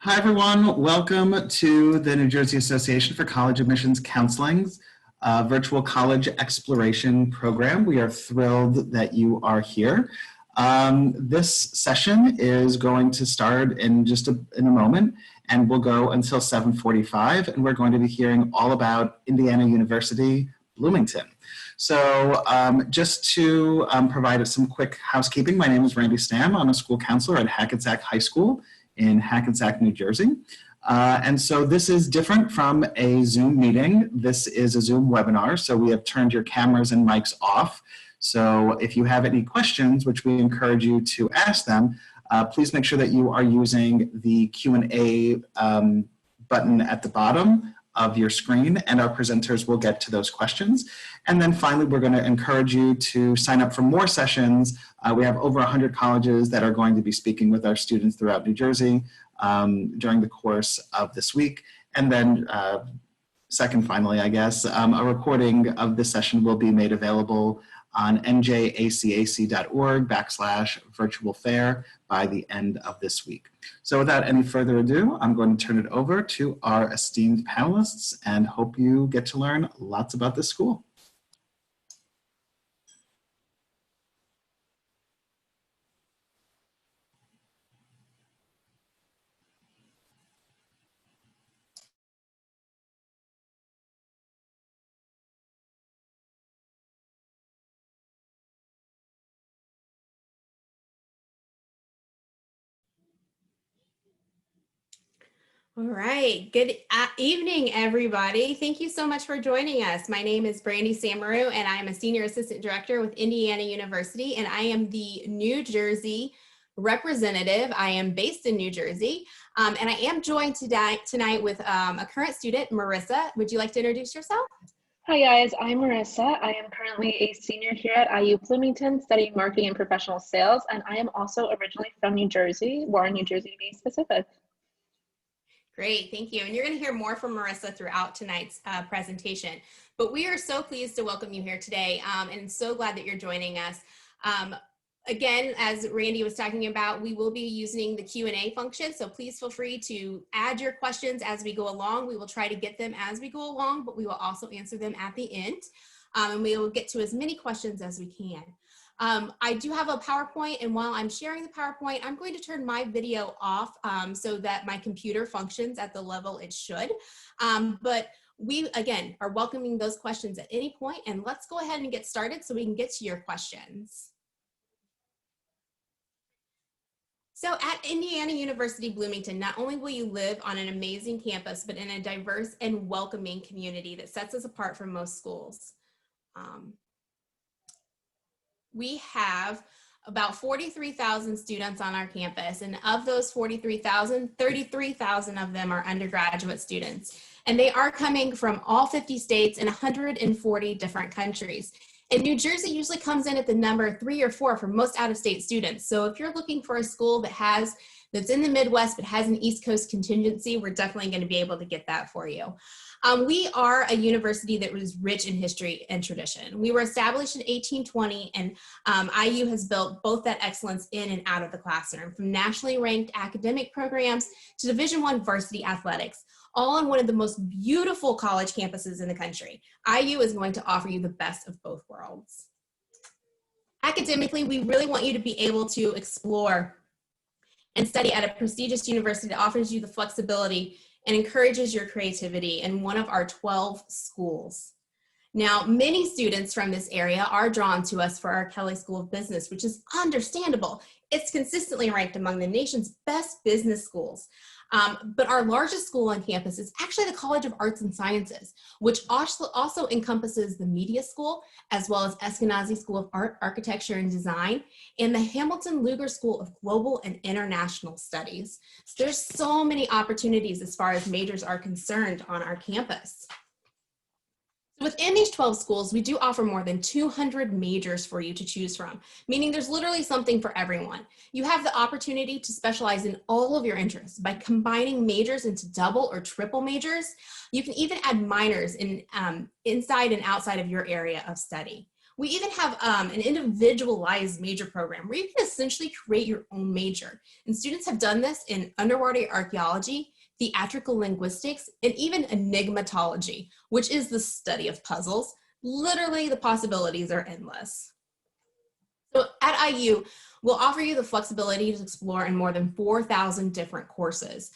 Hi, everyone. Welcome to the New Jersey Association for College Admissions Counseling's virtual college exploration program. We are thrilled that you are here. This session is going to start in a moment, and we'll go until 7:45, and we're going to be hearing all about Indiana University-Bloomington. So just to provide some quick housekeeping, my name is Randy Stam. I'm a school counselor at Hackensack High School in Hackensack, New Jersey. And so this is different from a Zoom meeting. This is a Zoom webinar, so we have turned your cameras and mics off. So if you have any questions, which we encourage you to ask them, please make sure that you are using the Q&A button at the bottom of your screen, and our presenters will get to those questions. And then finally, we're going to encourage you to sign up for more sessions. We have over 100 colleges that are going to be speaking with our students throughout New Jersey during the course of this week. And then finally, I guess, a recording of this session will be made available on NJACAC.org/virtual-fair by the end of this week. So without any further ado, I'm going to turn it over to our esteemed panelists and hope you get to learn lots about this school. All right, good evening, everybody. Thank you so much for joining us. My name is Brandy Samaru, and I am a Senior Assistant Director with Indiana University, and I am the New Jersey representative. I am based in New Jersey, and I am joined tonight with a current student, Marissa. Would you like to introduce yourself? Hi guys, I'm Marissa. I am currently a senior here at IU Bloomington studying marketing and professional sales, and I am also originally from New Jersey, Warren, New Jersey to be specific. Great, thank you. And you're going to hear more from Marissa throughout tonight's presentation. But we are so pleased to welcome you here today and so glad that you're joining us. Again, as Randy was talking about, we will be using the Q&A function, so please feel free to add your questions as we go along. We will try to get them as we go along, but we will also answer them at the end. And we will get to as many questions as we can. I do have a PowerPoint, and while I'm sharing the PowerPoint, I'm going to turn my video off so that my computer functions at the level it should. But we, again, are welcoming those questions at any point, and let's go ahead and get started so we can get to your questions. So at Indiana University-Bloomington, not only will you live on an amazing campus, but in a diverse and welcoming community that sets us apart from most schools. We have about 43,000 students on our campus, and of those 43,000, 33,000 of them are undergraduate students. And they are coming from all 50 states and 140 different countries. And New Jersey usually comes in at the number 3 or 4 for most out-of-state students. So if you're looking for a school that's in the Midwest but has an East Coast contingency, we're definitely going to be able to get that for you. We are a university that was rich in history and tradition. We were established in 1820, and IU has built both that excellence in and out of the classroom, from nationally ranked academic programs to Division I varsity athletics, all on one of the most beautiful college campuses in the country. IU is going to offer you the best of both worlds. Academically, we really want you to be able to explore and study at a prestigious university that offers you the flexibility and encourages your creativity in one of our 12 schools. Now, many students from this area are drawn to us for our Kelley School of Business, which is understandable. It's consistently ranked among the nation's best business schools. But our largest school on campus is actually the College of Arts and Sciences, which also encompasses the Media School, as well as Eskenazi School of Art, Architecture, and Design, and the Hamilton Luger School of Global and International Studies. So there's so many opportunities as far as majors are concerned on our campus. Within these 12 schools, we do offer more than 200 majors for you to choose from, meaning there's literally something for everyone. You have the opportunity to specialize in all of your interests by combining majors into double or triple majors. You can even add minors in inside and outside of your area of study. We even have an individualized major program where you can essentially create your own major. And students have done this in underwater archaeology, theatrical linguistics, and even enigmatology, which is the study of puzzles. Literally, the possibilities are endless. So at IU, we'll offer you the flexibility to explore in more than 4,000 different courses,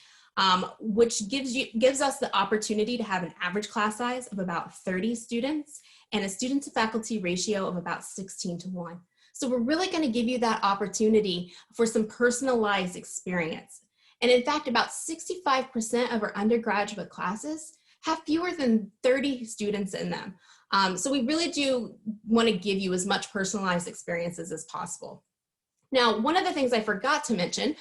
which gives us the opportunity to have an average class size of about 30 students and a student to faculty ratio of about 16:1. So we're really going to give you that opportunity for some personalized experience. And in fact, about 65% of our undergraduate classes have fewer than 30 students in them. So we really do want to give you as much personalized experiences as possible. Now, one of the things I forgot to mention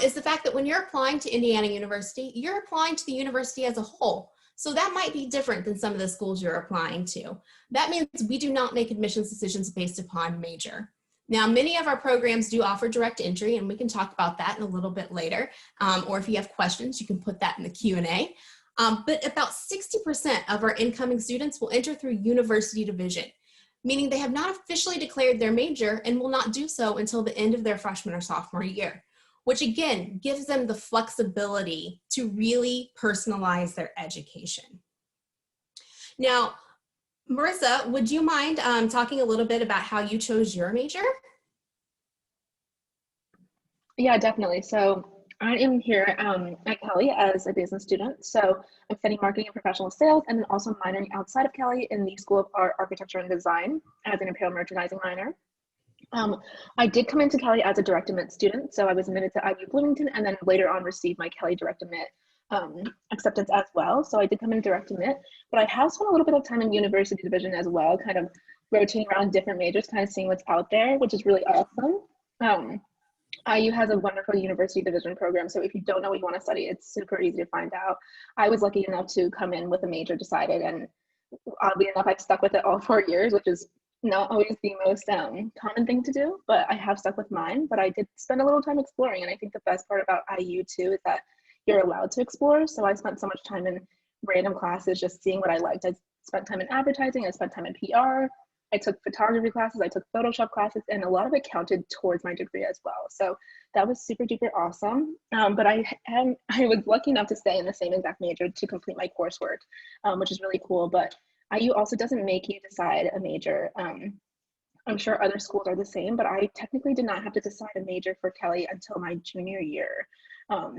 is the fact that when you're applying to Indiana University, you're applying to the university as a whole. So that might be different than some of the schools you're applying to. That means we do not make admissions decisions based upon major. Now, many of our programs do offer direct entry, and we can talk about that in a little bit later. Or if you have questions, you can put that in the Q&A. But about 60% of our incoming students will enter through university division, meaning they have not officially declared their major and will not do so until the end of their freshman or sophomore year, which again gives them the flexibility to really personalize their education. Now, Marissa, would you mind talking a little bit about how you chose your major? Yeah, definitely. So I am here at Kelly as a business student. So I'm studying marketing and professional sales, and then also minoring outside of Kelly in the School of Art, Architecture, and Design as an apparel merchandising minor. I did come into Kelly as a direct admit student. So I was admitted to IU Bloomington and then later on received my Kelly direct admit acceptance as well. So I did come in direct admit, but I have spent a little bit of time in university division as well, kind of rotating around different majors, kind of seeing what's out there, which is really awesome. IU has a wonderful university division program. So if you don't know what you want to study, it's super easy to find out. I was lucky enough to come in with a major decided, and oddly enough, I've stuck with it all 4 years, which is not always the most common thing to do, but I have stuck with mine. But I did spend a little time exploring, and I think the best part about IU too is that you're allowed to explore. So I spent so much time in random classes just seeing what I liked. I spent time in advertising, I spent time in PR, I took photography classes, I took Photoshop classes, and a lot of it counted towards my degree as well. So that was super duper awesome. But I was lucky enough to stay in the same exact major to complete my coursework, which is really cool. But IU also doesn't make you decide a major. I'm sure other schools are the same, but I technically did not have to decide a major for Kelly until my junior year,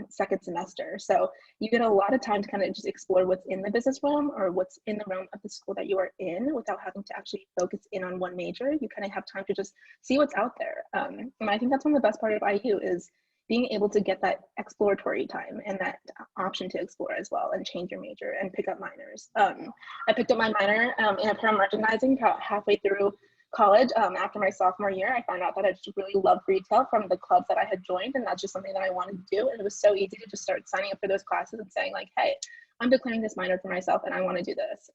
second semester. So you get a lot of time to kind of just explore what's in the business realm or what's in the realm of the school that you are in without having to actually focus in on one major. You kind of have time to just see what's out there. And I think that's one of the best part of IU is being able to get that exploratory time and that option to explore as well and change your major and pick up minors. I picked up my minor in apparel merchandising about halfway through college. After my sophomore year, I found out that I just really loved retail from the clubs that I had joined, and that's just something that I wanted to do. And it was so easy to just start signing up for those classes and saying like, hey, I'm declaring this minor for myself and I want to do this.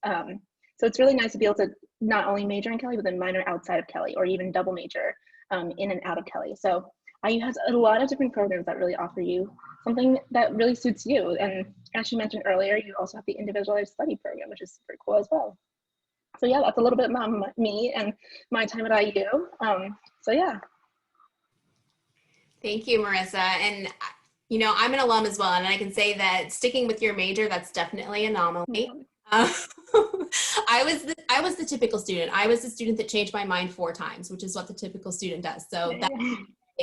So it's really nice to be able to not only major in Kelly, but then minor outside of Kelly or even double major in and out of Kelly. So IU has a lot of different programs that really offer you something that really suits you. And as you mentioned earlier, you also have the individualized study program, which is super cool as well. So yeah, that's a little bit about me and my time at IU. So yeah. Thank you, Marissa. And you know, I'm an alum as well, and I can say that sticking with your major, that's definitely an anomaly. I was the typical student. I was the student that changed my mind 4 times, which is what the typical student does. So that,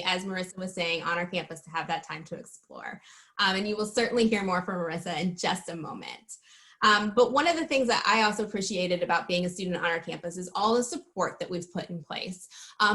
as Marissa was saying, on our campus to have that time to explore. And you will certainly hear more from Marissa in just a moment. But one of the things that I also appreciated about being a student on our campus is all the support that we've put in place.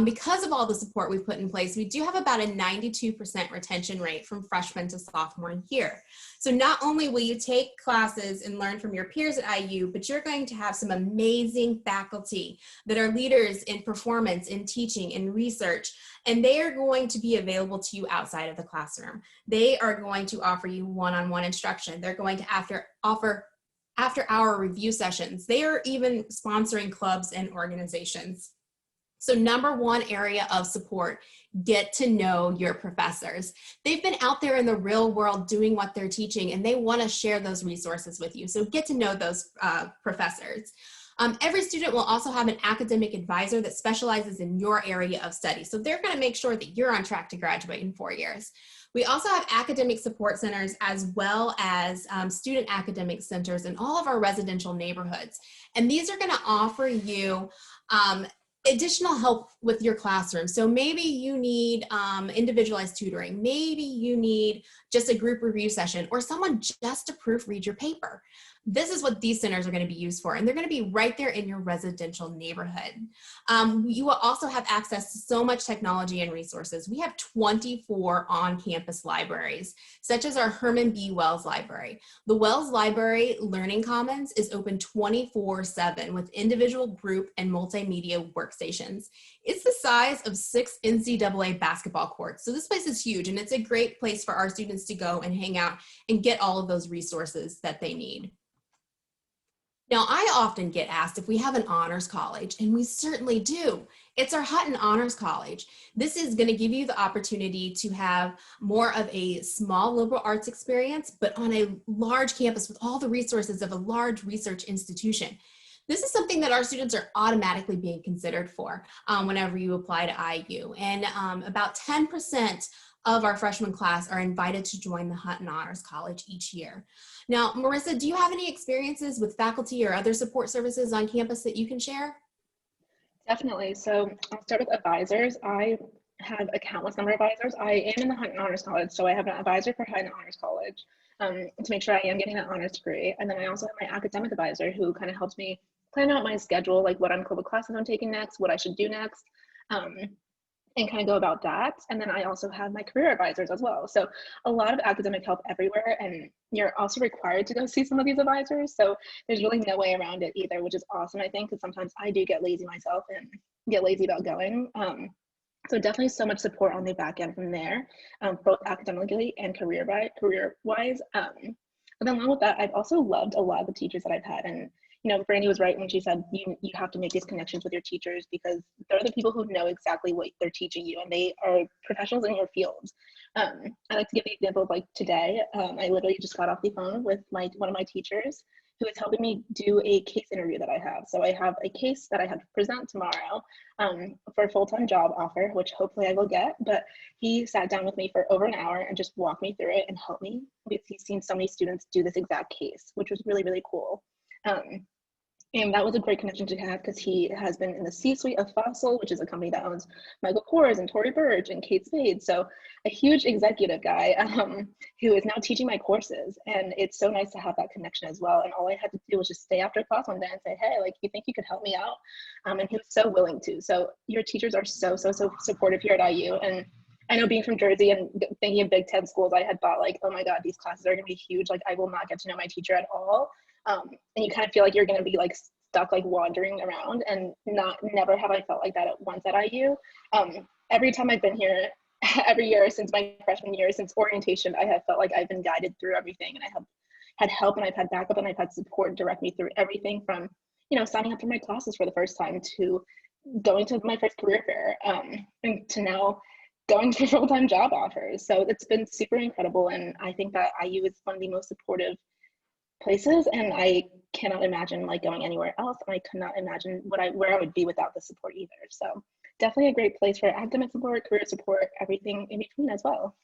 Because of all the support we've put in place, we do have about a 92% retention rate from freshman to sophomore year. So not only will you take classes and learn from your peers at IU, but you're going to have some amazing faculty that are leaders in performance, in teaching, in research, and they are going to be available to you outside of the classroom. They are going to offer you one-on-one instruction. They're going to offer after-hour review sessions. They are even sponsoring clubs and organizations. So number one area of support, get to know your professors. They've been out there in the real world doing what they're teaching, and they want to share those resources with you. So get to know those professors. Every student will also have an academic advisor that specializes in your area of study. So they're going to make sure that you're on track to graduate in 4 years. We also have academic support centers as well as student academic centers in all of our residential neighborhoods. And these are going to offer you additional help with your classroom. So maybe you need individualized tutoring. Maybe you need just a group review session or someone just to proofread your paper. This is what these centers are going to be used for, and they're going to be right there in your residential neighborhood. You will also have access to so much technology and resources. We have 24 on-campus libraries, such as our Herman B. Wells Library. The Wells Library Learning Commons is open 24/7 with individual, group, and multimedia workstations. It's the size of 6 NCAA basketball courts. So this place is huge, and it's a great place for our students to go and hang out and get all of those resources that they need. Now, I often get asked if we have an honors college, and we certainly do. It's our Hutton Honors College. This is going to give you the opportunity to have more of a small liberal arts experience, but on a large campus with all the resources of a large research institution. This is something that our students are automatically being considered for whenever you apply to IU. And about 10% of our freshman class are invited to join the Hutton Honors College each year. Now, Marissa, do you have any experiences with faculty or other support services on campus that you can share? Definitely. So I'll start with advisors. I have a countless number of advisors. I am in the Hutton Honors College, so I have an advisor for Hutton Honors College to make sure I am getting that honors degree. And then I also have my academic advisor who kind of helps me plan out my schedule, like what uncovered classes I'm taking next, what I should do next. And kind of go about that. And then I also have my career advisors as well. So a lot of academic help everywhere. And you're also required to go see some of these advisors. So there's really no way around it either, which is awesome, I think, because sometimes I do get lazy myself and get lazy about going. So definitely so much support on the back end from there, both academically and career-wise. But then along with that, I've also loved a lot of the teachers that I've had. And you know, Brandy was right when she said you have to make these connections with your teachers because they're the people who know exactly what they're teaching you, and they are professionals in your fields. I like to give the example of like today. I literally just got off the phone with one of my teachers who is helping me do a case interview that I have. So I have a case that I have to present tomorrow for a full-time job offer, which hopefully I will get. But he sat down with me for over an hour and just walked me through it and helped me because he's seen so many students do this exact case, which was really, really cool. And that was a great connection to have because he has been in the C-suite of Fossil, which is a company that owns Michael Kors and Tory Burch and Kate Spade. So a huge executive guy who is now teaching my courses. And it's so nice to have that connection as well. And all I had to do was just stay after class one day and say, hey, like, you think you could help me out? And he was so willing to. So your teachers are so supportive here at IU. And I know being from Jersey and thinking of Big Ten schools, I had thought like, oh my God, these classes are gonna be huge. Like I will not get to know my teacher at all. And you kind of feel like you're going to be like stuck, like wandering around, and never have I felt like that at once at IU. Every time I've been here, every year since my freshman year, since orientation, I have felt like I've been guided through everything, and I have had help, and I've had backup, and I've had support direct me through everything from, you know, signing up for my classes for the first time to going to my first career fair, and to now going for full-time job offers. So it's been super incredible, and I think that IU is one of the most supportive places, and I cannot imagine like going anywhere else, and I could not imagine where I would be without the support either. So definitely a great place for academic support, career support, everything in between as well.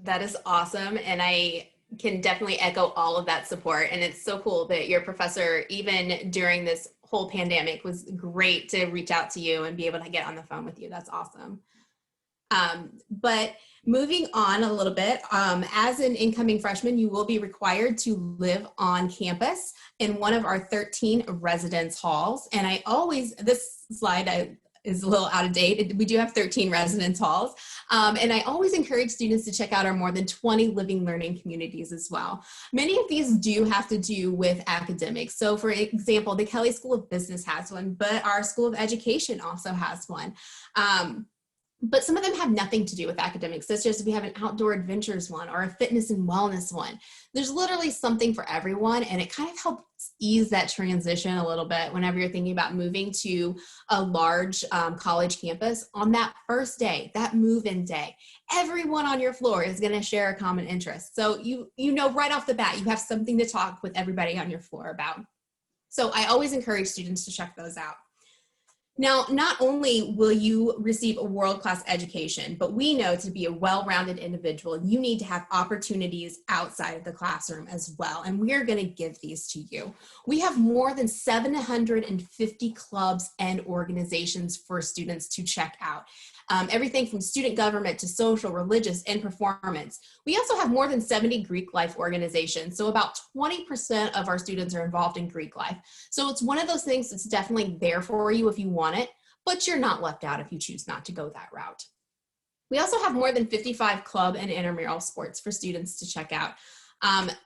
That is awesome, and I can definitely echo all of that support. And it's so cool that your professor, even during this whole pandemic, was great to reach out to you and be able to get on the phone with you. That's awesome. But moving on a little bit, as an incoming freshman, you will be required to live on campus in one of our 13 residence halls. And this slide is a little out of date. We do have 13 residence halls. And I always encourage students to check out our more than 20 living learning communities as well. Many of these do have to do with academics. So for example, the Kelley School of Business has one, but our School of Education also has one. But some of them have nothing to do with academics, such as we have an outdoor adventures one or a fitness and wellness one. There's literally something for everyone, and it kind of helps ease that transition a little bit whenever you're thinking about moving to a large college campus. On that first day, that move-in day, everyone on your floor is going to share a common interest. So you know right off the bat, you have something to talk with everybody on your floor about. So I always encourage students to check those out. Now, not only will you receive a world-class education, but we know to be a well-rounded individual, you need to have opportunities outside of the classroom as well. And we are going to give these to you. We have more than 750 clubs and organizations for students to check out. Everything from student government to social, religious, and performance. We also have more than 70 Greek life organizations. So about 20% of our students are involved in Greek life. So it's one of those things that's definitely there for you if you want it, but you're not left out if you choose not to go that route. We also have more than 55 club and intramural sports for students to check out.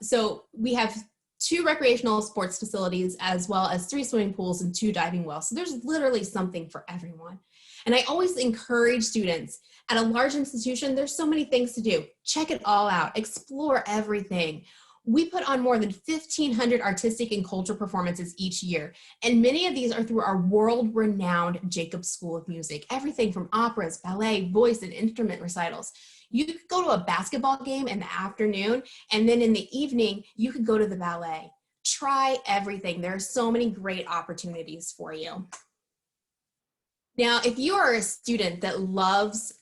So we have 2 recreational sports facilities, as well as 3 swimming pools and 2 diving wells. So there's literally something for everyone. And I always encourage students, at a large institution, there's so many things to do. Check it all out, explore everything. We put on more than 1,500 artistic and cultural performances each year, and many of these are through our world-renowned Jacobs School of Music, everything from operas, ballet, voice, and instrument recitals. You could go to a basketball game in the afternoon, and then in the evening, you could go to the ballet. Try everything. There are so many great opportunities for you. Now, if you are a student that loves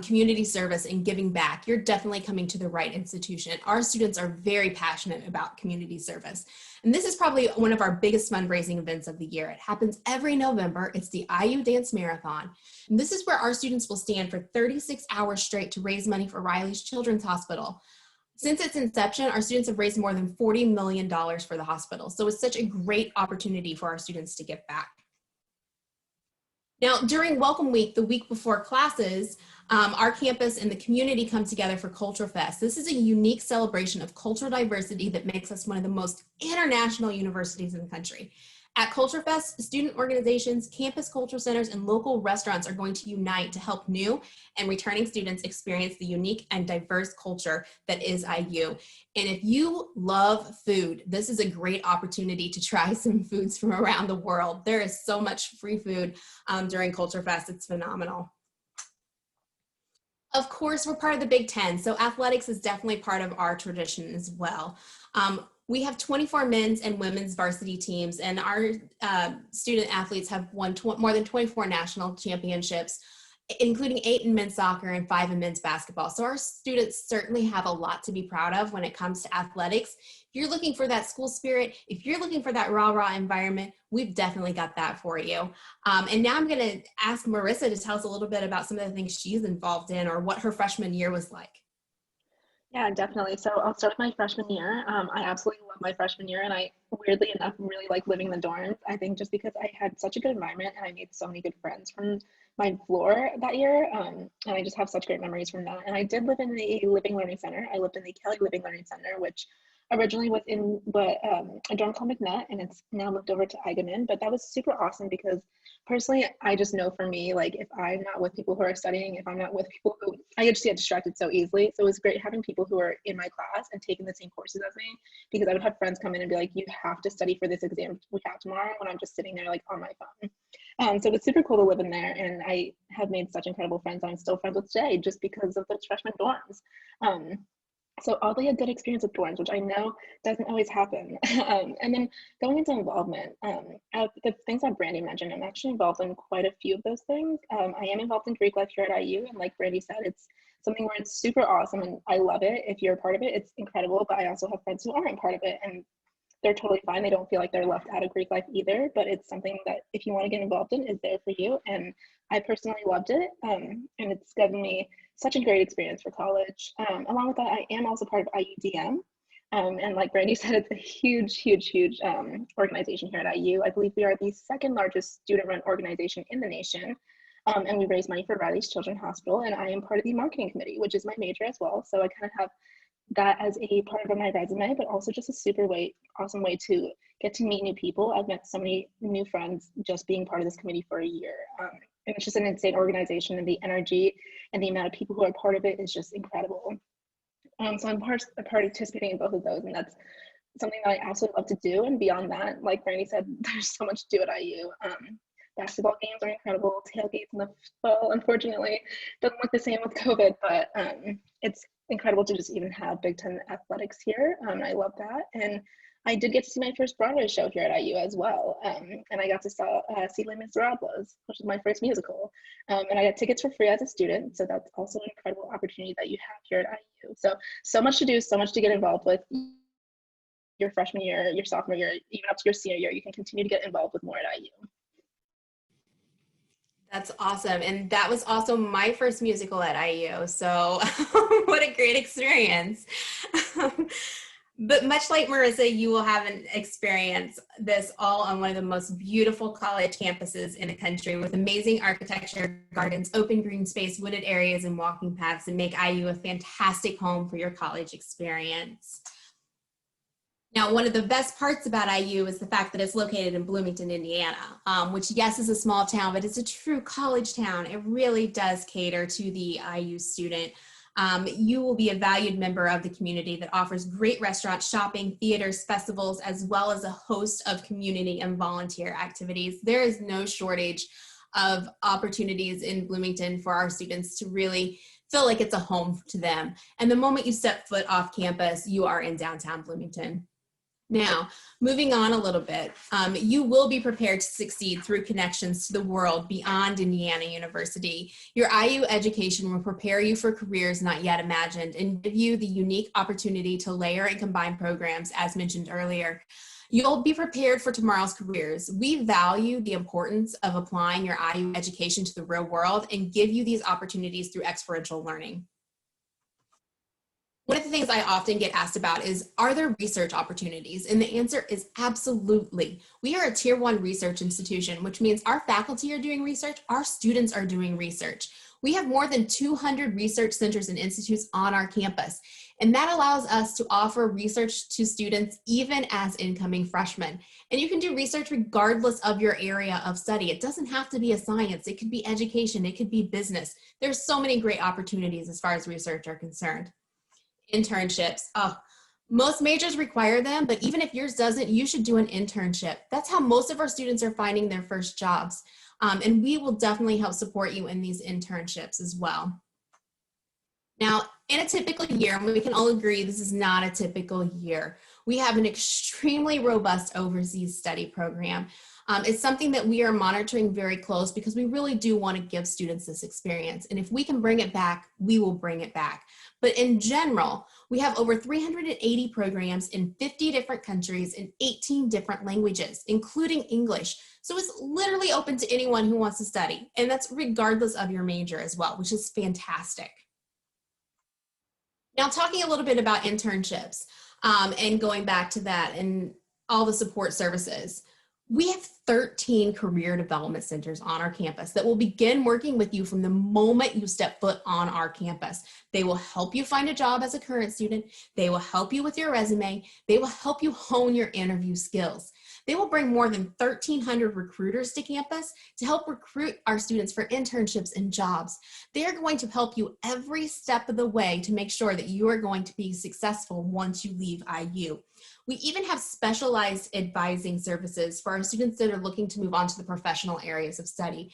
community service and giving back, you're definitely coming to the right institution. Our students are very passionate about community service. And this is probably one of our biggest fundraising events of the year. It happens every November. It's the IU Dance Marathon. And this is where our students will stand for 36 hours straight to raise money for Riley's Children's Hospital. Since its inception, our students have raised more than $40 million for the hospital. So it's such a great opportunity for our students to give back. Now, during Welcome Week, the week before classes, our campus and the community come together for Culture Fest. This is a unique celebration of cultural diversity that makes us one of the most international universities in the country. At Culture Fest, student organizations, campus culture centers, and local restaurants are going to unite to help new and returning students experience the unique and diverse culture that is IU. And if you love food, this is a great opportunity to try some foods from around the world. There is so much free food during Culture Fest. It's phenomenal. Of course, we're part of the Big Ten, so athletics is definitely part of our tradition as well. We have 24 men's and women's varsity teams, and our student athletes have won more than 24 national championships, including 8 in men's soccer and 5 in men's basketball. So our students certainly have a lot to be proud of when it comes to athletics. If you're looking for that school spirit, if you're looking for that rah-rah environment, we've definitely got that for you. And now I'm going to ask Marissa to tell us a little bit about some of the things she's involved in or what her freshman year was like. Yeah, definitely. So I'll start with my freshman year. I absolutely love my freshman year, and I, weirdly enough, really like living in the dorms. I think just because I had such a good environment and I made so many good friends from my floor that year, and I just have such great memories from that. And I did live in the Living Learning Center. I lived in the Kelly Living Learning Center, which originally was in a dorm called McNutt, and it's now moved over to Eigenman. But that was super awesome because personally, I just know for me, like if I'm not with people who are studying, if I'm not with people who, I just get distracted so easily. So it was great having people who are in my class and taking the same courses as me, because I would have friends come in and be like, you have to study for this exam we have tomorrow, when I'm just sitting there like on my phone. So it's super cool to live in there, and I have made such incredible friends I'm still friends with today just because of those freshman dorms. So oddly a good experience with dorms, which I know doesn't always happen. And then going into involvement, the things that Brandy mentioned, I'm actually involved in quite a few of those things. I am involved in Greek life here at IU, and like Brandy said, it's something where it's super awesome and I love it. If you're a part of it, it's incredible, but I also have friends who aren't part of it, and they're totally fine. They don't feel like they're left out of Greek life either, but it's something that if you want to get involved in, is there for you. And I personally loved it, and it's given me such a great experience for college. Along with that, I am also part of IUDM. And like Brandy said, it's a huge, huge, huge organization here at IU. I believe we are the second largest student-run organization in the nation. And we raise money for Riley's Children's Hospital, and I am part of the marketing committee, which is my major as well. So I kind of have that as a part of my resume, but also just a super awesome way to get to meet new people. I've met so many new friends just being part of this committee for a year. And it's just an insane organization, and the energy and the amount of people who are part of it is just incredible. So I'm participating in both of those, and that's something that I absolutely love to do. And beyond that, like Brandy said, there's so much to do at IU. Basketball games are incredible. Tailgates in the fall, unfortunately, doesn't look the same with COVID, but it's incredible to just even have Big Ten athletics here. I love that. And I did get to see my first Broadway show here at IU as well. And I got to see Les Miserables, which was my first musical. And I got tickets for free as a student. So that's also an incredible opportunity that you have here at IU. So much to do, so much to get involved with. Your freshman year, your sophomore year, even up to your senior year, you can continue to get involved with more at IU. That's awesome. And that was also my first musical at IU. So what a great experience. But much like Marissa, you will have an experience this all on one of the most beautiful college campuses in the country with amazing architecture, gardens, open green space, wooded areas, and walking paths that make IU a fantastic home for your college experience. Now, one of the best parts about IU is the fact that it's located in Bloomington, Indiana, which, yes, is a small town, but it's a true college town. It really does cater to the IU student. You will be a valued member of the community that offers great restaurants, shopping, theaters, festivals, as well as a host of community and volunteer activities. There is no shortage of opportunities in Bloomington for our students to really feel like it's a home to them. And the moment you step foot off campus, you are in downtown Bloomington. Now, moving on a little bit, you will be prepared to succeed through connections to the world beyond Indiana University. Your IU education will prepare you for careers not yet imagined and give you the unique opportunity to layer and combine programs as mentioned earlier. You'll be prepared for tomorrow's careers. We value the importance of applying your IU education to the real world and give you these opportunities through experiential learning. One of the things I often get asked about is, are there research opportunities? And the answer is absolutely. We are a tier 1 research institution, which means our faculty are doing research, our students are doing research. We have more than 200 research centers and institutes on our campus, and that allows us to offer research to students even as incoming freshmen. And you can do research regardless of your area of study. It doesn't have to be a science, it could be education, it could be business. There's so many great opportunities as far as research are concerned. Internships. Most majors require them, but even if yours doesn't, you should do an internship. That's how most of our students are finding their first jobs. And we will definitely help support you in these internships as well. Now, in a typical year, and we can all agree this is not a typical year, we have an extremely robust overseas study program. It's something that we are monitoring very close because we really do want to give students this experience. And if we can bring it back, we will bring it back. But in general, we have over 380 programs in 50 different countries in 18 different languages, including English. So it's literally open to anyone who wants to study. And that's regardless of your major as well, which is fantastic. Now, talking a little bit about internships and going back to that and all the support services. We have 13 career development centers on our campus that will begin working with you from the moment you step foot on our campus. They will help you find a job as a current student. They will help you with your resume. They will help you hone your interview skills. They will bring more than 1,300 recruiters to campus to help recruit our students for internships and jobs. They are going to help you every step of the way to make sure that you are going to be successful once you leave IU. We even have specialized advising services for our students that are looking to move on to the professional areas of study.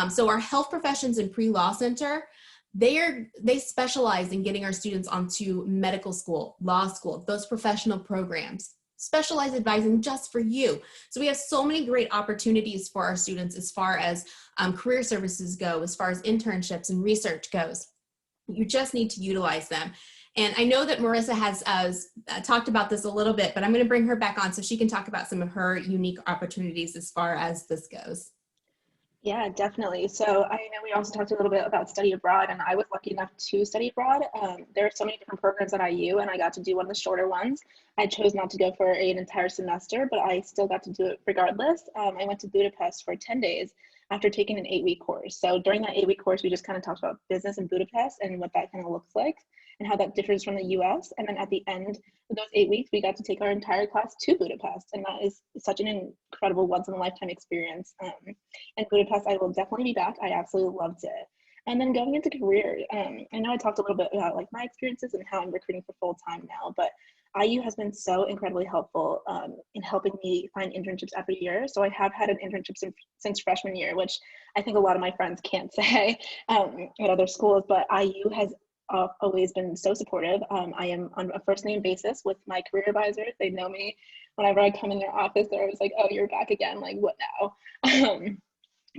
So our health professions and pre-law center, they specialize in getting our students onto medical school, law school, those professional programs. Specialized advising just for you. So we have so many great opportunities for our students as far as career services go, as far as internships and research goes. You just need to utilize them. And I know that Marissa has talked about this a little bit, but I'm going to bring her back on so she can talk about some of her unique opportunities as far as this goes. Yeah, definitely. So I know we also talked a little bit about study abroad, and I was lucky enough to study abroad. There are so many different programs at IU, and I got to do one of the shorter ones. I chose not to go for an entire semester, but I still got to do it regardless. I went to Budapest for 10 days after taking an 8-week course. So during that 8-week course, we just kind of talked about business in Budapest and what that kind of looks like and how that differs from the US. And then at the end of those 8 weeks, we got to take our entire class to Budapest. And that is such an incredible once-in-a-lifetime experience. And Budapest, I will definitely be back. I absolutely loved it. And then going into career, I know I talked a little bit about like my experiences and how I'm recruiting for full-time now, but IU has been so incredibly helpful in helping me find internships every year. So I have had an internship since freshman year, which I think a lot of my friends can't say at other schools, but IU has always been so supportive. I am on a first name basis with my career advisors. They know me. Whenever I come in their office, they're always like, oh, you're back again. Like, what now?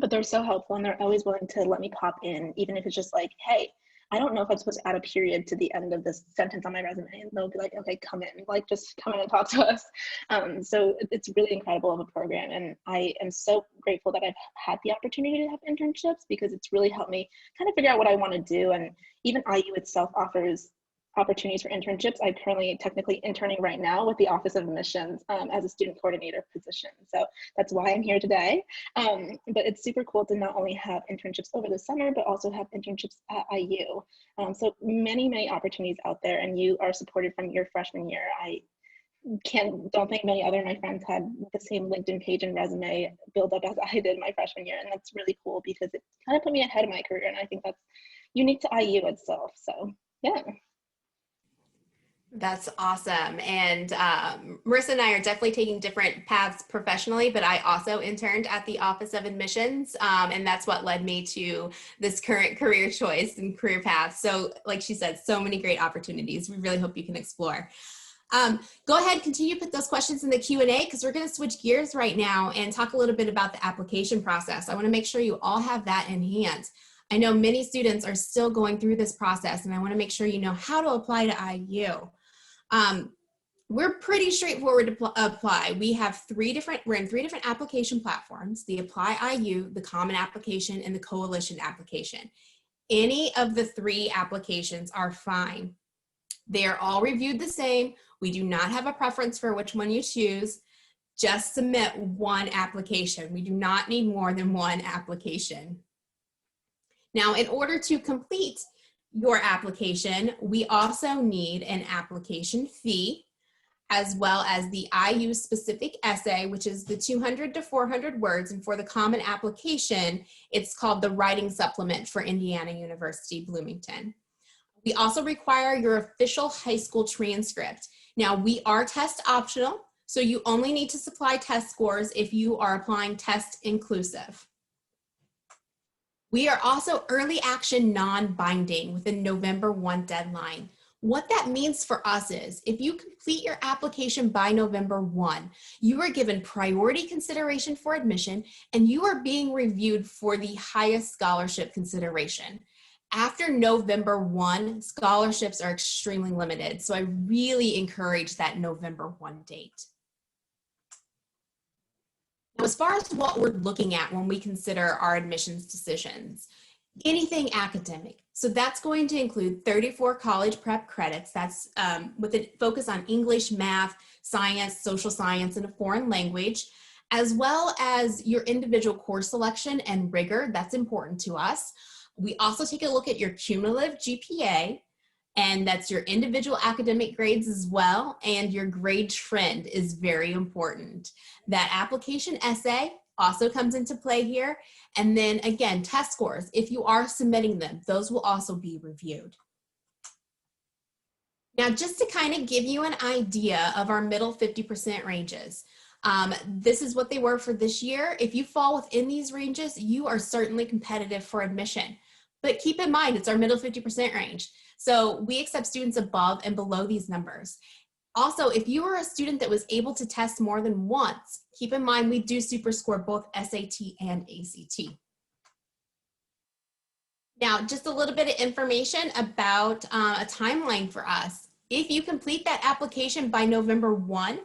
But they're so helpful, and they're always willing to let me pop in, even if it's just like, hey, I don't know if I'm supposed to add a period to the end of this sentence on my resume. And they'll be like, okay, come in, like, just come in and talk to us. So it's really incredible of a program. And I am so grateful that I've had the opportunity to have internships, because it's really helped me kind of figure out what I want to do. And even IU itself offers opportunities for internships. I'm currently technically interning right now with the Office of Admissions as a student coordinator position. So that's why I'm here today. But it's super cool to not only have internships over the summer, but also have internships at IU. So many opportunities out there, and you are supported from your freshman year. I don't think many other of my friends had the same LinkedIn page and resume build up as I did my freshman year. And that's really cool, because it kind of put me ahead of my career. And I think that's unique to IU itself. So yeah. That's awesome. And Marissa and I are definitely taking different paths professionally, but I also interned at the Office of Admissions. And that's what led me to this current career choice and career path. So like she said, so many great opportunities. We really hope you can explore. Go ahead, continue to put those questions in the Q&A, because we're going to switch gears right now and talk a little bit about the application process. I want to make sure you all have that in hand. I know many students are still going through this process, and I want to make sure you know how to apply to IU. We're pretty straightforward to apply. We're in three different application platforms: the Apply IU, the Common Application, and the Coalition Application. Any of the three applications are fine. They are all reviewed the same. We do not have a preference for which one you choose. Just submit one application. We do not need more than one application. Now, in order to complete your application, we also need an application fee, as well as the IU specific essay, which is the 200 to 400 words. And for the Common Application, it's called the Writing Supplement for Indiana University-Bloomington. We also require your official high school transcript. Now, we are test optional, so you only need to supply test scores if you are applying test inclusive. We are also early action non-binding with a November 1 deadline. What that means for us is, if you complete your application by November 1, you are given priority consideration for admission, and you are being reviewed for the highest scholarship consideration. After November 1, scholarships are extremely limited, so I really encourage that November 1 date. Now, as far as what we're looking at when we consider our admissions decisions, anything academic. So that's going to include 34 college prep credits. That's with a focus on English, math, science, social science, and a foreign language, as well as your individual course selection and rigor. That's important to us. We also take a look at your cumulative GPA, and that's your individual academic grades as well, and your grade trend is very important. That application essay also comes into play here. And then again, test scores, if you are submitting them, those will also be reviewed. Now, just to kind of give you an idea of our middle 50% ranges, this is what they were for this year. If you fall within these ranges, you are certainly competitive for admission. But keep in mind, it's our middle 50% range. So we accept students above and below these numbers. Also, if you are a student that was able to test more than once, keep in mind we do super score both SAT and ACT. Now, just a little bit of information about a timeline for us. If you complete that application by November 1,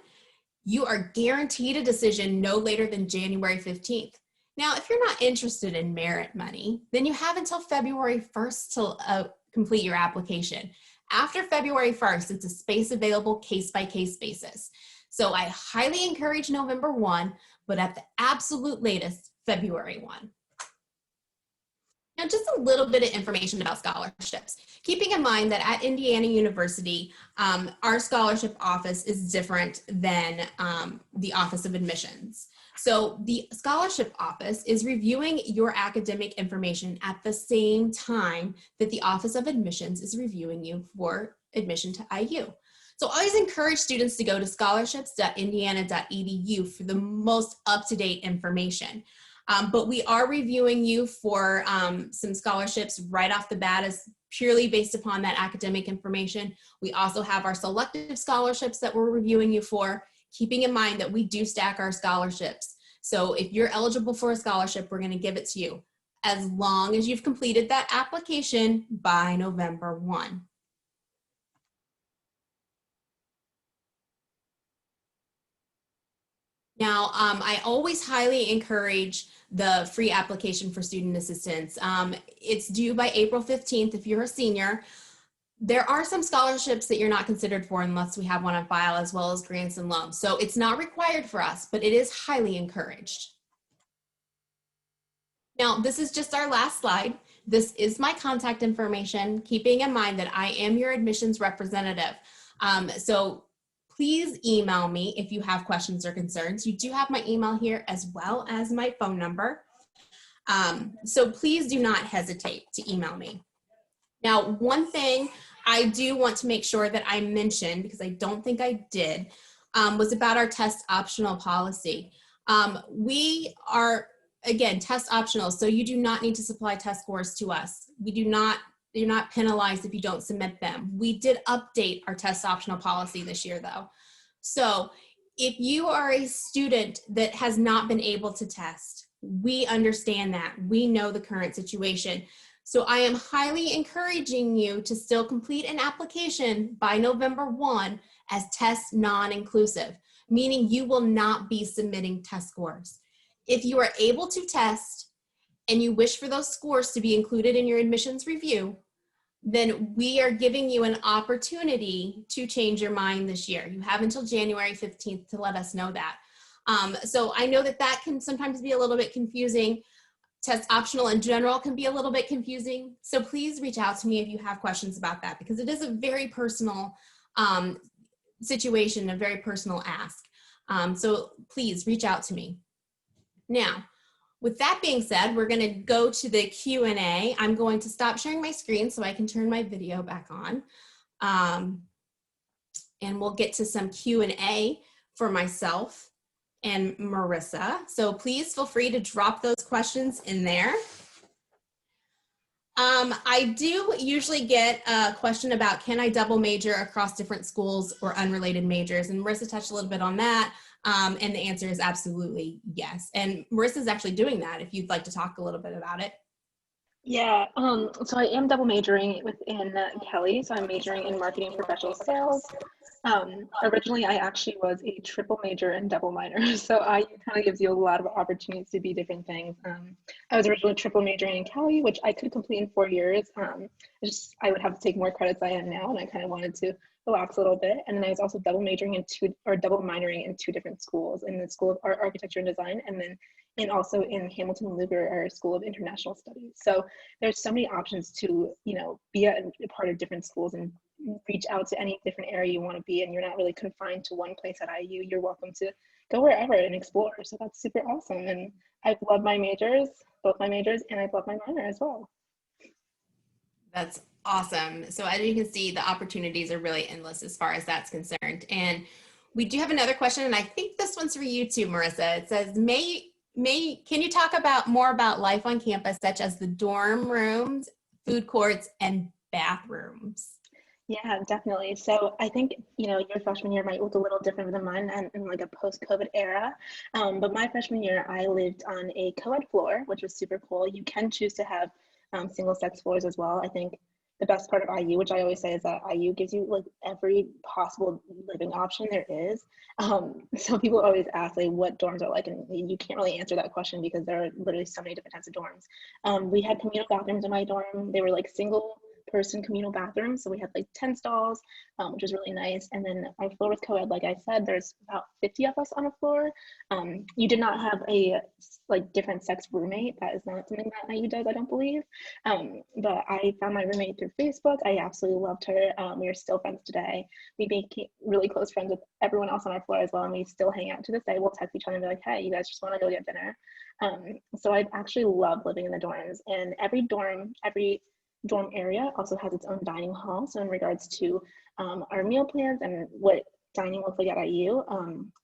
you are guaranteed a decision no later than January 15th. Now, if you're not interested in merit money, then you have until February 1st to complete your application. After February 1st, it's a space available case-by-case basis. So I highly encourage November 1, but at the absolute latest, February 1. Now, just a little bit of information about scholarships. Keeping in mind that at Indiana University, our scholarship office is different than the Office of Admissions. So the scholarship office is reviewing your academic information at the same time that the Office of Admissions is reviewing you for admission to IU. So I always encourage students to go to scholarships.indiana.edu for the most up-to-date information. But we are reviewing you for some scholarships right off the bat as purely based upon that academic information. We also have our selective scholarships that we're reviewing you for, keeping in mind that we do stack our scholarships. So if you're eligible for a scholarship, we're going to give it to you as long as you've completed that application by November 1. Now, I always highly encourage the free application for student assistance. It's due by April 15th if you're a senior. There are some scholarships that you're not considered for unless we have one on file, as well as grants and loans. So it's not required for us, but it is highly encouraged. Now, this is just our last slide. This is my contact information, keeping in mind that I am your admissions representative. So please email me if you have questions or concerns. You do have my email here as well as my phone number. So please do not hesitate to email me. Now, one thing I do want to make sure that I mentioned, because I don't think I did, was about our test optional policy. We are, again, test optional, so you do not need to supply test scores to us. You're not penalized if you don't submit them. We did update our test optional policy this year though. So if you are a student that has not been able to test, we understand that. We know the current situation. So I am highly encouraging you to still complete an application by November 1 as test non-inclusive, meaning you will not be submitting test scores. If you are able to test and you wish for those scores to be included in your admissions review, then we are giving you an opportunity to change your mind this year. You have until January 15th to let us know that. So I know that that can sometimes be a little bit confusing. Test optional in general can be a little bit confusing. So please reach out to me if you have questions about that, because it is a very personal situation, a very personal ask. So please reach out to me. Now, with that being said, we're going to go to the Q&A. I'm going to stop sharing my screen so I can turn my video back on. And we'll get to some Q&A for myself and Marissa. So please feel free to drop those questions in there. I do usually get a question about, can I double major across different schools or unrelated majors? And Marissa touched a little bit on that. And the answer is absolutely yes. And Marissa's actually doing that if you'd like to talk a little bit about it. Yeah, so I am double majoring within Kelly. So I'm majoring in marketing and professional sales. Originally, I actually was a triple major and double minor. So it kind of gives you a lot of opportunities to be different things. I was originally triple majoring in Kelly, which I could complete in 4 years. I would have to take more credits I am now, and I kind of wanted to relax a little bit. And then I was also double majoring in double minoring in 2 different schools, in the School of Art, Architecture, and Design, and also in Hamilton Luger, our School of International Studies. So there's so many options to, be a part of different schools and reach out to any different area you want to be in. You're not really confined to one place at IU. You're welcome to go wherever and explore. So that's super awesome. And I've loved my majors, both my majors, and I've loved my minor as well. That's awesome. So as you can see, the opportunities are really endless as far as that's concerned. And we do have another question, and I think this one's for you too, Marissa. It says, can you talk more about life on campus, such as the dorm rooms, food courts, and bathrooms? Yeah, definitely. So I think, your freshman year might look a little different than mine and in like a post-COVID era. But my freshman year, I lived on a co-ed floor, which was super cool. You can choose to have single-sex floors as well. I think the best part of IU, which I always say, is that IU gives you like every possible living option there is. So people always ask like what dorms are like, and you can't really answer that question because there are literally so many different types of dorms. We had communal bathrooms in my dorm. They were like single person communal bathrooms, so we had like 10 stalls, which was really nice. And then our floor was co-ed. Like I said, there's about 50 of us on a floor. You did not have a different sex roommate. That is not something that IU does, I don't believe. But I found my roommate through Facebook. I absolutely loved her. We are still friends today. We became really close friends with everyone else on our floor as well, and we still hang out to this day. We'll text each other and be like, hey, you guys just want to go get dinner? So I actually love living in the dorms, and every dorm area also has its own dining hall. So in regards to our meal plans and what dining looks like at IU.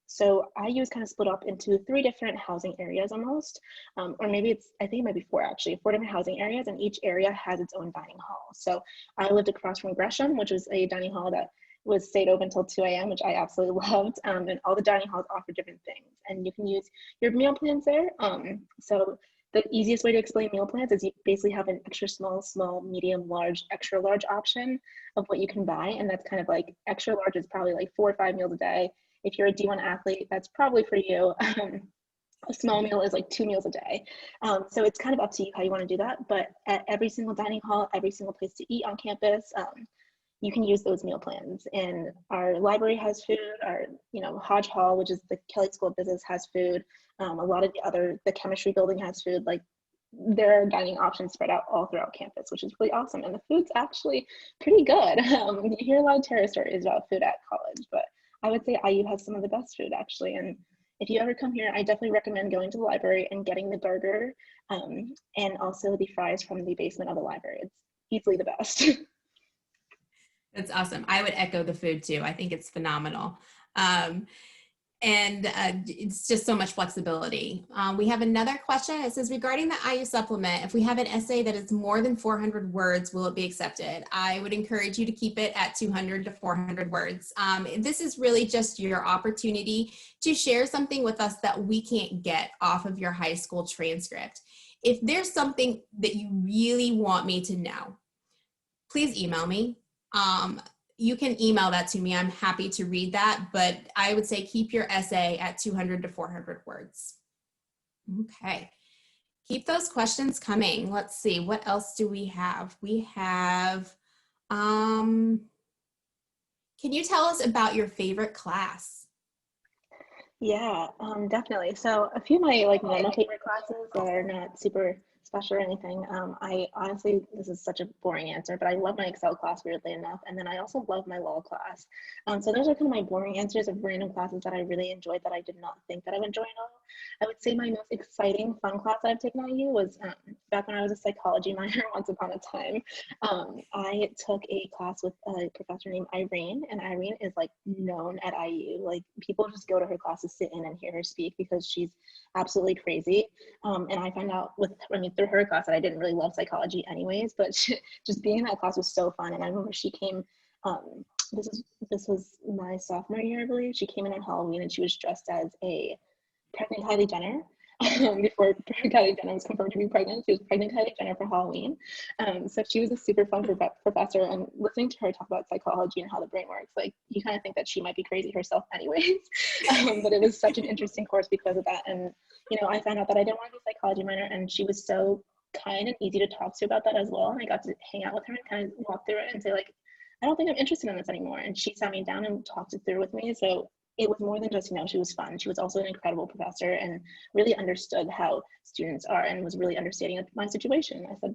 So IU is kind of split up into 3 different housing areas almost, or maybe I think it might be 4 actually, 4 different housing areas, and each area has its own dining hall. So I lived across from Gresham, which was a dining hall that stayed open until 2 a.m., which I absolutely loved. And all the dining halls offer different things, and you can use your meal plans there. So the easiest way to explain meal plans is you basically have an extra small, medium, large, extra large option of what you can buy. And that's kind of like extra large is probably like 4 or 5 meals a day. If you're a D1 athlete, that's probably for you. A small meal is like 2 meals a day. So it's kind of up to you how you want to do that. But at every single dining hall, every single place to eat on campus, you can use those meal plans. And our library has food, our, Hodge Hall, which is the Kelly School of Business, has food. A lot of the chemistry building has food. Like, there are dining options spread out all throughout campus, which is really awesome. And the food's actually pretty good. You hear a lot of terror stories about food at college, but I would say IU has some of the best food actually. And if you ever come here, I definitely recommend going to the library and getting the burger, and also the fries from the basement of the library. It's easily the best. That's awesome. I would echo the food too. I think it's phenomenal. And it's just so much flexibility. We have another question. It says, regarding the IU supplement, if we have an essay that is more than 400 words, will it be accepted? I would encourage you to keep it at 200 to 400 words. This is really just your opportunity to share something with us that we can't get off of your high school transcript. If there's something that you really want me to know, please email me. You can email that to me. I'm happy to read that, but I would say keep your essay at 200 to 400 words. Okay. Keep those questions coming. Let's see, what else do we have? We have, can you tell us about your favorite class? Yeah, definitely. So a few of my normal favorite classes that are not super special or anything. I honestly, this is such a boring answer, but I love my Excel class, weirdly enough. And then I also love my law class. So those are kind of my boring answers of random classes that I really enjoyed that I did not think that I would enjoy at all. I would say my most exciting, fun class that I've taken at IU was back when I was a psychology minor once upon a time. I took a class with a professor named Irene, and Irene is known at IU. Like, people just go to her class to sit in and hear her speak because she's absolutely crazy. And I found out through her class that I didn't really love psychology anyways, but just being in that class was so fun. And I remember she came, this was my sophomore year, I believe. She came in on Halloween and she was dressed as a pregnant Kylie Jenner. Before Kylie Jenner was confirmed to be pregnant, she was pregnant Kylie Jenner for Halloween. So she was a super fun professor, and listening to her talk about psychology and how the brain works, you kind of think that she might be crazy herself anyways. But it was such an interesting course because of that. And I found out that I didn't want to be a psychology minor, and she was so kind and easy to talk to about that as well. And I got to hang out with her and kind of walk through it and say, I don't think I'm interested in this anymore. And she sat me down and talked it through with me. So it was more than just, she was fun. She was also an incredible professor and really understood how students are and was really understanding of my situation. I said,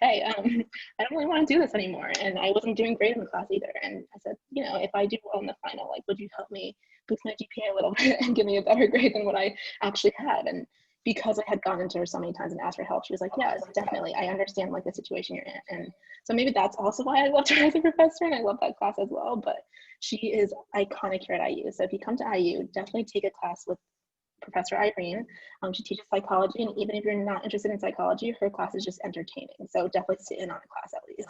hey, I don't really want to do this anymore. And I wasn't doing great in the class either. And I said, if I do well in the final, would you help me boost my GPA a little bit and give me a better grade than what I actually had? And because I had gone into her so many times and asked for help, she was like, yeah, definitely. I understand the situation you're in. And so maybe that's also why I loved her as a professor, and I love that class as well. But she is iconic here at IU. So if you come to IU, definitely take a class with Professor Irene. She teaches psychology, and even if you're not interested in psychology, her class is just entertaining. So definitely sit in on a class at least.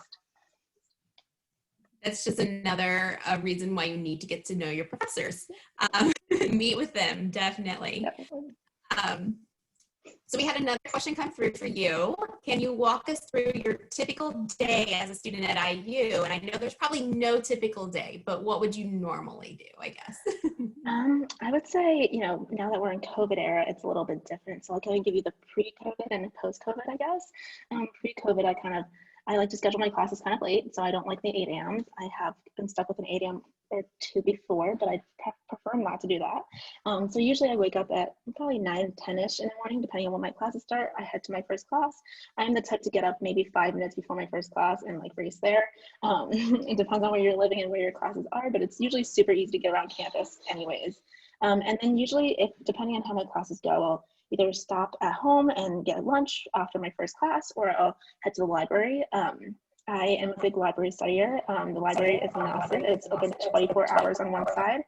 That's just another reason why you need to get to know your professors. Meet with them, definitely. So we had another question come through for you. Can you walk us through your typical day as a student at IU? And I know there's probably no typical day, but what would you normally do, I guess? I would say, now that we're in COVID era, it's a little bit different. So I'll kind of give you the pre-COVID and post-COVID, I guess. Pre-COVID, I like to schedule my classes kind of late, so I don't like the 8 a.m. I have been stuck with an 8 a.m. or 2 before, but I prefer not to do that. So usually I wake up at probably 9, 10-ish in the morning, depending on when my classes start. I head to my first class. I'm the type to get up maybe 5 minutes before my first class and race there. It depends on where you're living and where your classes are, but it's usually super easy to get around campus anyways. And then usually, depending on how my classes go, I'll either stop at home and get lunch after my first class, or I'll head to the library. I am a big library studier. The library is massive. It's open 24 hours on one side,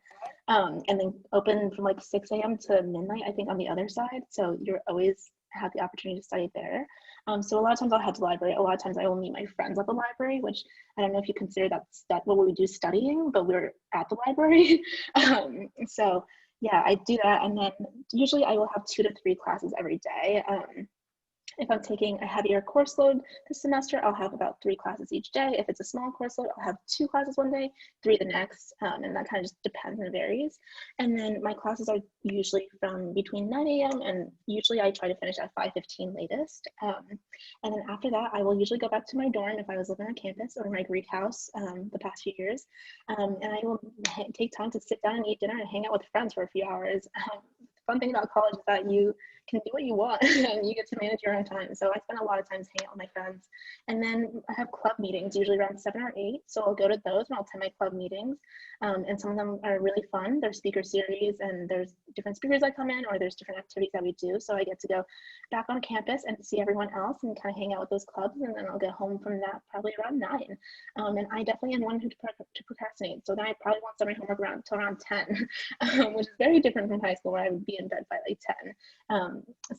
and then open from like 6 a.m. to midnight, I think, on the other side. So you're always have the opportunity to study there. So a lot of times I'll head to the library. A lot of times I will meet my friends at the library, which I don't know if you consider that what we do studying, but we're at the library. So yeah, I do that. And then usually I will have 2 to 3 classes every day. If I'm taking a heavier course load this semester, I'll have about 3 classes each day. If it's a small course load, I'll have 2 classes one day, 3 the next, and that kind of just depends and varies. And then my classes are usually from between 9 a.m. and usually I try to finish at 5:15 latest. And then after that, I will usually go back to my dorm if I was living on campus or my Greek house the past few years. And I will take time to sit down and eat dinner and hang out with friends for a few hours. The fun thing about college is that you can do what you want and you get to manage your own time. So I spend a lot of times hanging out with my friends. And then I have club meetings, usually around 7 or 8. So I'll go to those and I'll attend my club meetings. And some of them are really fun. There's speaker series and there's different speakers that come in, or there's different activities that we do. So I get to go back on campus and see everyone else and kind of hang out with those clubs. And then I'll get home from that probably around 9. And I definitely am one who to procrastinate. So then I probably won't start my homework until around 10, which is very different from high school where I would be in bed by like 10.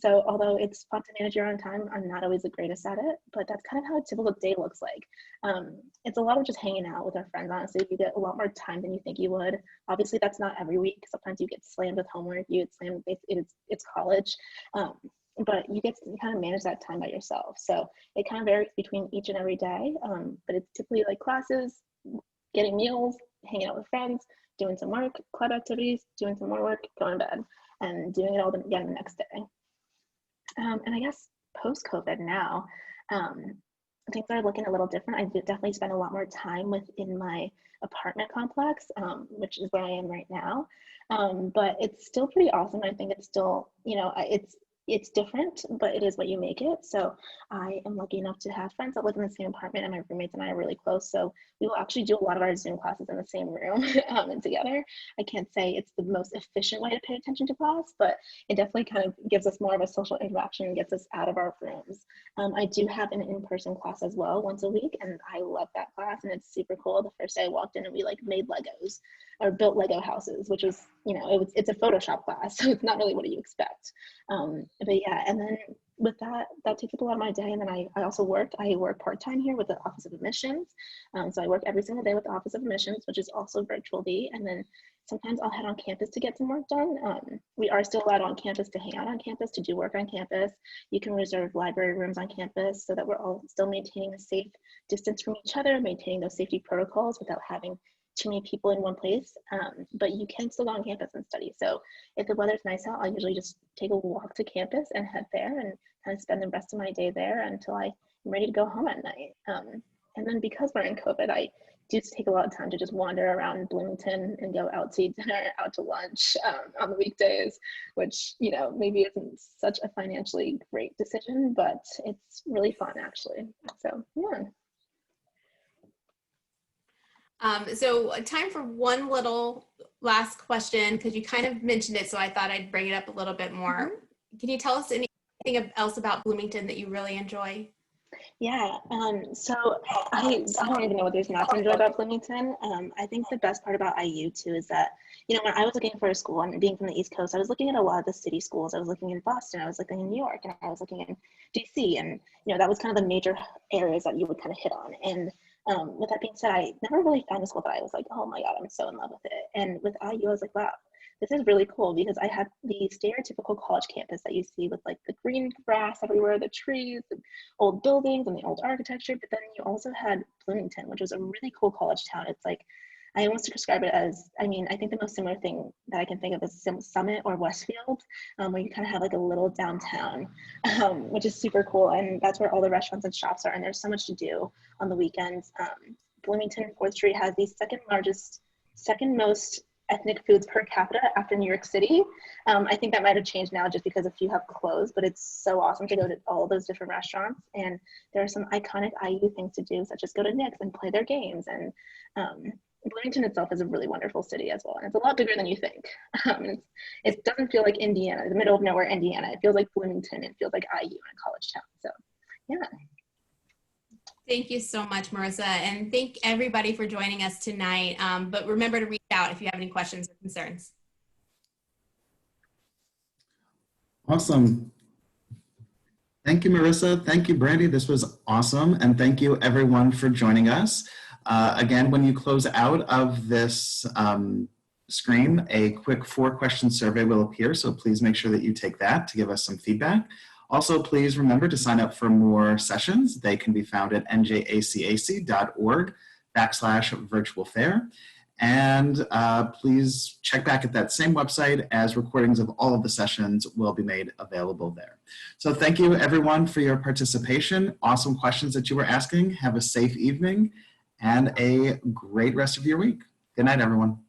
So although it's fun to manage your own time, I'm not always the greatest at it, but that's kind of how a typical day looks like. It's a lot of just hanging out with our friends, honestly. You get a lot more time than you think you would. Obviously, that's not every week. Sometimes you get slammed with homework, you get slammed, it's college. But you get to kind of manage that time by yourself. So it kind of varies between each and every day, but it's typically like classes, getting meals, hanging out with friends, doing some work, club activities, doing some more work, going to bed, and doing it all again the next day. And I guess post-COVID now, things are looking a little different. I definitely spend a lot more time within my apartment complex, which is where I am right now. But it's still pretty awesome. I think it's still, it's different, but it is what you make it. So I am lucky enough to have friends that live in the same apartment, and my roommates and I are really close. So we will actually do a lot of our Zoom classes in the same room and together. I can't say it's the most efficient way to pay attention to class, but it definitely kind of gives us more of a social interaction and gets us out of our rooms. I do have an in-person class as well once a week, and I love that class, and it's super cool. The first day I walked in and we like made Legos or built Lego houses, which was, it's a Photoshop class, so it's not really what you expect. But yeah, and then with that takes up a lot of my day. And then I also work. I work part-time here with the Office of Admissions. So I work every single day with the Office of Admissions, which is also virtually. And then sometimes I'll head on campus to get some work done. We are still allowed on campus to hang out on campus, to do work on campus. You can reserve library rooms on campus so that we're all still maintaining a safe distance from each other, maintaining those safety protocols without having too many people in one place, but you can still go on campus and study. So if the weather's nice out, I'll usually just take a walk to campus and head there and kind of spend the rest of my day there until I'm ready to go home at night. And then because we're in COVID, I do take a lot of time to just wander around Bloomington and go out to eat dinner, out to lunch on the weekdays, which, maybe isn't such a financially great decision, but it's really fun actually. So yeah. So time for one little last question, because you kind of mentioned it, so I thought I'd bring it up a little bit more. Can you tell us anything else about Bloomington that you really enjoy? Yeah, so I don't even know what there's not to enjoy about Bloomington. I think the best part about IU too is that, when I was looking for a school, and being from the East Coast, I was looking at a lot of the city schools. I was looking in Boston, I was looking in New York, and I was looking in DC, and that was kind of the major areas that you would kind of hit on. And with that being said, I never really found a school that I was like, oh my God, I'm so in love with it. And with IU, I was like, wow, this is really cool, because I had the stereotypical college campus that you see with like the green grass everywhere, the trees, the old buildings and the old architecture. But then you also had Bloomington, which was a really cool college town. It's like, I almost describe it as, I think the most similar thing that I can think of is Summit or Westfield, where you kind of have like a little downtown, which is super cool. And that's where all the restaurants and shops are. And there's so much to do on the weekends. Bloomington 4th Street has the second most ethnic foods per capita after New York City. I think that might have changed now just because a few have closed, but it's so awesome to go to all those different restaurants. And there are some iconic IU things to do, such as go to Knicks and play their games. And Bloomington itself is a really wonderful city as well. And it's a lot bigger than you think. It doesn't feel like Indiana, the middle of nowhere, Indiana. It feels like Bloomington. It feels like IU in a college town. So yeah. Thank you so much, Marissa, and thank everybody for joining us tonight. But remember to reach out if you have any questions or concerns. Awesome. Thank you, Marissa. Thank you, Brandy. This was awesome. And thank you, everyone, for joining us. Again, when you close out of this screen, a quick 4-question survey will appear. So please make sure that you take that to give us some feedback. Also, please remember to sign up for more sessions. They can be found at njacac.org/virtual-fair. And please check back at that same website, as recordings of all of the sessions will be made available there. So thank you, everyone, for your participation. Awesome questions that you were asking. Have a safe evening and a great rest of your week. Good night, everyone.